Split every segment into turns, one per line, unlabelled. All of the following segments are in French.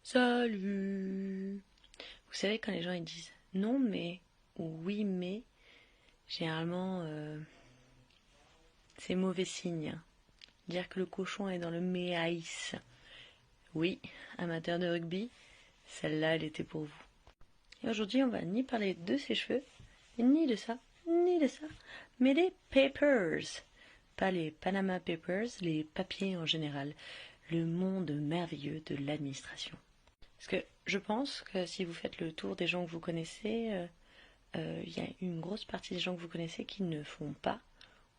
Salut! Vous savez, quand les gens ils disent non mais ou oui mais, généralement c'est mauvais signe. Dire que le cochon est dans le maïs. Oui, amateur de rugby, celle-là elle était pour vous. Et aujourd'hui on va ni parler de ses cheveux, ni de ça, ni de ça, mais des papers. Pas les Panama Papers, les papiers en général. Le monde merveilleux de l'administration. Parce que je pense que si vous faites le tour des gens que vous connaissez, il y a une grosse partie des gens que vous connaissez qui ne font pas,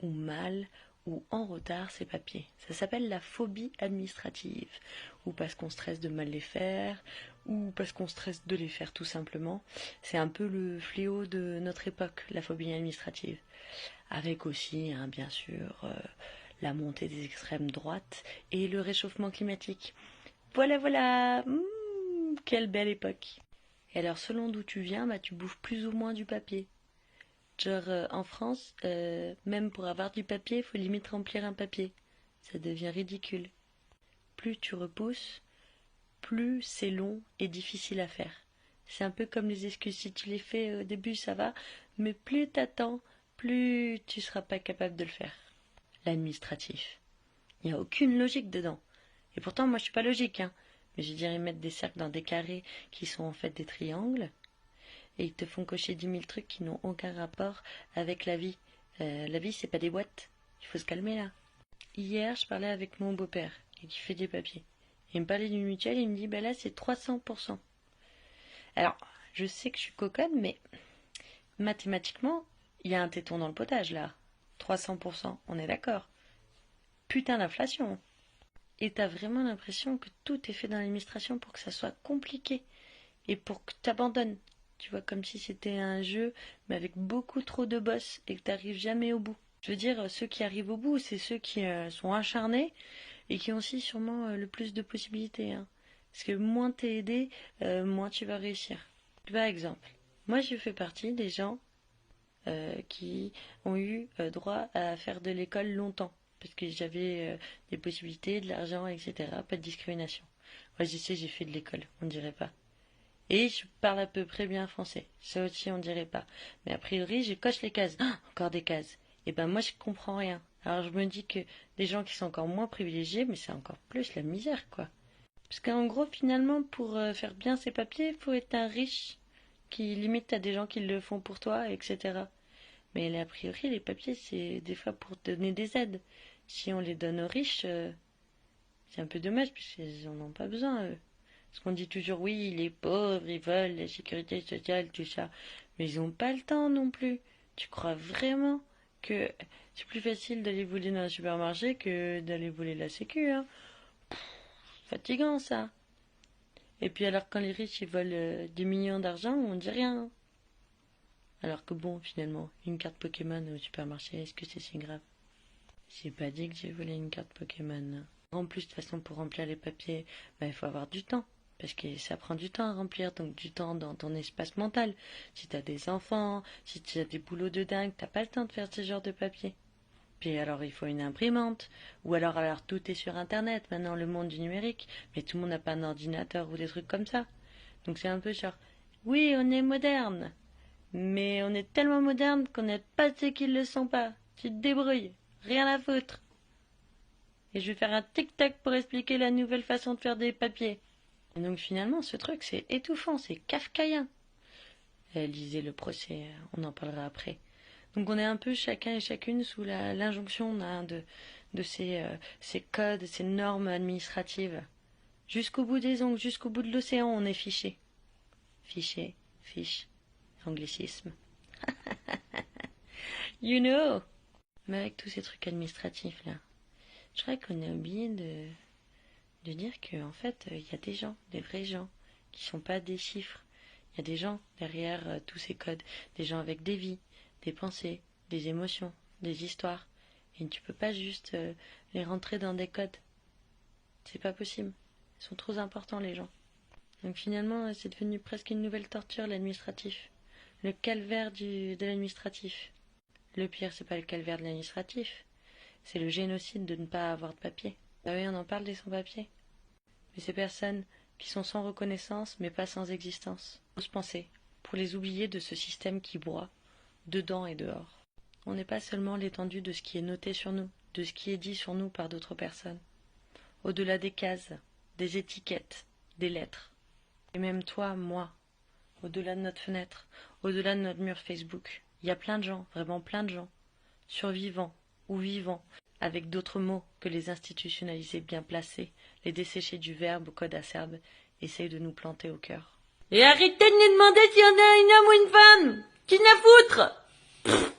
ou mal, ou en retard ces papiers. Ça s'appelle la phobie administrative. Ou parce qu'on stresse de mal les faire, ou parce qu'on stresse de les faire tout simplement. C'est un peu le fléau de notre époque, la phobie administrative. Avec aussi, hein, bien sûr, la montée des extrêmes droites et le réchauffement climatique. Voilà, voilà. Quelle belle époque. Et alors, selon d'où tu viens, bah, tu bouffes plus ou moins du papier. Genre, en France, même pour avoir du papier, il faut limite remplir un papier. Ça devient ridicule. Plus tu repousses, plus c'est long et difficile à faire. C'est un peu comme les excuses. Si tu les fais au début, ça va, mais plus t'attends, plus tu seras pas capable de le faire. L'administratif. Il n'y a aucune logique dedans. Et pourtant, moi, je suis pas logique, hein. Mais je dirais mettre des cercles dans des carrés qui sont en fait des triangles. Et ils te font cocher 10 000 trucs qui n'ont aucun rapport avec la vie. La vie, c'est pas des boîtes. Il faut se calmer là. Hier, je parlais avec mon beau-père, qui fait des papiers. Il me parlait d'une mutuelle, il me dit, bah là, c'est 300%. Alors, je sais que je suis coconne, mais mathématiquement, il y a un téton dans le potage là. 300%, on est d'accord. Putain d'inflation. Et t'as vraiment l'impression que tout est fait dans l'administration pour que ça soit compliqué et pour que t'abandonnes. Tu vois, comme si c'était un jeu, mais avec beaucoup trop de boss et que t'arrives jamais au bout. Je veux dire, ceux qui arrivent au bout, c'est ceux qui sont acharnés et qui ont aussi sûrement le plus de possibilités, hein. Parce que moins t'es aidé, moins tu vas réussir. Par exemple, moi je fais partie des gens qui ont eu droit à faire de l'école longtemps. Parce que j'avais des possibilités, de l'argent, etc. Pas de discrimination. Moi je sais, j'ai fait de l'école, on dirait pas. Et je parle à peu près bien français. Ça aussi, on dirait pas. Mais a priori, je coche les cases. Ah, encore des cases. Et ben moi, je comprends rien. Alors je me dis que des gens qui sont encore moins privilégiés, mais c'est encore plus la misère, quoi. Parce qu'en gros, finalement, pour faire bien ses papiers, il faut être un riche qui limite à des gens qui le font pour toi, etc. Mais a priori, les papiers, c'est des fois pour donner des aides. Si on les donne aux riches, c'est un peu dommage, puisqu'ils n'en ont pas besoin, eux. Parce qu'on dit toujours, oui, les pauvres, ils veulent la sécurité sociale, tout ça. Mais ils n'ont pas le temps non plus. Tu crois vraiment que c'est plus facile d'aller voler dans un supermarché que d'aller voler la sécu, hein? Fatigant, ça. Et puis alors, quand les riches, ils volent des millions d'argent, on dit rien. Alors que bon, finalement, une carte Pokémon au supermarché, est-ce que c'est si grave? J'ai pas dit que j'ai volé une carte Pokémon. En plus, de toute façon, pour remplir les papiers, bah, il faut avoir du temps. Parce que ça prend du temps à remplir, donc du temps dans ton espace mental. Si t'as des enfants, si tu as des boulots de dingue, t'as pas le temps de faire ce genre de papier. Puis alors il faut une imprimante, ou alors tout est sur internet, maintenant le monde du numérique, mais tout le monde n'a pas un ordinateur ou des trucs comme ça. Donc c'est un peu genre, oui on est moderne, mais on est tellement moderne qu'on n'aide pas ceux qui le sont pas. Tu te débrouilles, rien à foutre. Et je vais faire un tic-tac pour expliquer la nouvelle façon de faire des papiers. Et donc finalement, ce truc, c'est étouffant, c'est kafkaïen. Lisez le procès, on en parlera après. Donc on est un peu chacun et chacune sous l'injonction de ces codes, ces normes administratives. Jusqu'au bout des ongles, jusqu'au bout de l'océan, on est fiché. Fiché, fiche, anglicisme. You know. Mais avec tous ces trucs administratifs là, je crois qu'on a oublié de dire qu'en fait, il y a des gens, des vrais gens, qui sont pas des chiffres. Il y a des gens derrière tous ces codes, des gens avec des vies, des pensées, des émotions, des histoires. Et tu peux pas juste les rentrer dans des codes. C'est pas possible. Ils sont trop importants, les gens. Donc finalement, c'est devenu presque une nouvelle torture, l'administratif. Le calvaire de l'administratif. Le pire, c'est pas le calvaire de l'administratif. C'est le génocide de ne pas avoir de papier. Ah oui, on en parle des sans-papiers. Mais ces personnes qui sont sans reconnaissance mais pas sans existence. Ose penser, pour les oublier de ce système qui broie, dedans et dehors. On n'est pas seulement l'étendue de ce qui est noté sur nous, de ce qui est dit sur nous par d'autres personnes. Au-delà des cases, des étiquettes, des lettres. Et même toi, moi, au-delà de notre fenêtre, au-delà de notre mur Facebook, il y a plein de gens, vraiment plein de gens, survivants ou vivants, avec d'autres mots que les institutionnalisés bien placés, les desséchés du verbe au code acerbe, essayent de nous planter au cœur.
Et arrêtez de nous demander si on est un homme ou une femme. Qui n'a foutre?